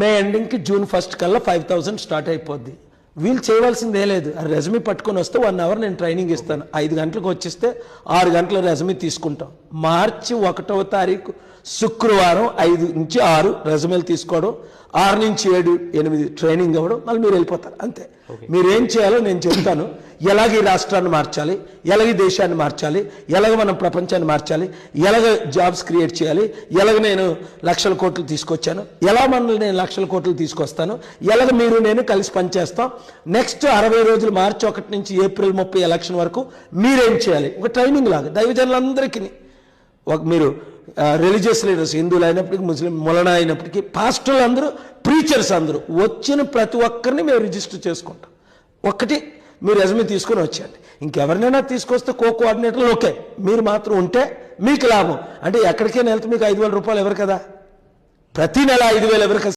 మే ఎండింగ్కి June 1 కల్లా 5,000 start అయిపోద్ది. వీళ్ళు చేయవలసిందే లేదు. ఆ రెజ్యూమే పట్టుకొని వస్తే 1 అవర్ నేను ట్రైనింగ్ ఇస్తాను. 5 గంటలకు వచ్చిస్తే 6 గంటల రెజ్యూమే తీసుకుంటాం. మార్చి 1వ తారీఖు శుక్రవారం 5 నుంచి 6 రెజ్యూమేలు తీసుకోవడం, 6 నుంచి 7, 8 ట్రైనింగ్ అవ్వడం, మళ్ళీ మీరు వెళ్ళిపోతారు. అంతే. మీరేం చేయాలో నేను చెప్తాను. ఎలాగ ఈ రాష్ట్రాన్ని మార్చాలి, ఎలాగ ఈ దేశాన్ని మార్చాలి, ఎలాగ మనం ప్రపంచాన్ని మార్చాలి, ఎలాగ జాబ్స్ క్రియేట్ చేయాలి, ఎలాగ నేను లక్షల కోట్లు తీసుకొచ్చాను, ఎలా మనల్ని నేను లక్షల కోట్లు తీసుకొస్తాను, ఎలాగ మీరు నేను కలిసి పనిచేస్తాం. నెక్స్ట్ 60 రోజులు మార్చి 1 నుంచి ఏప్రిల్ 30 ఎలక్షన్ వరకు మీరేం చేయాలి, ఒక ట్రైనింగ్ లాగా దైవజనులందరికీ. మీరు రిలీజియస్ లీడర్స్, హిందువులు అయినప్పటికీ, ముస్లిం మొలనా అయినప్పటికీ, పాస్టర్లు అందరూ, ప్రీచర్స్ అందరూ, వచ్చిన ప్రతి ఒక్కరిని మేము రిజిస్టర్ చేసుకుంటాం. ఒకటి మీరు రెజ్యూమే తీసుకొని వచ్చేయండి. ఇంకెవరినైనా తీసుకొస్తే కోఆర్డినేటర్లు ఓకే, మీరు మాత్రం ఉంటే మీకు లాభం. అంటే ఎక్కడికైనా వెళ్తే మీకు 5,000 రూపాయలు ఎవరు కదా, ప్రతి నెల 5,000 ఎవరు కదా.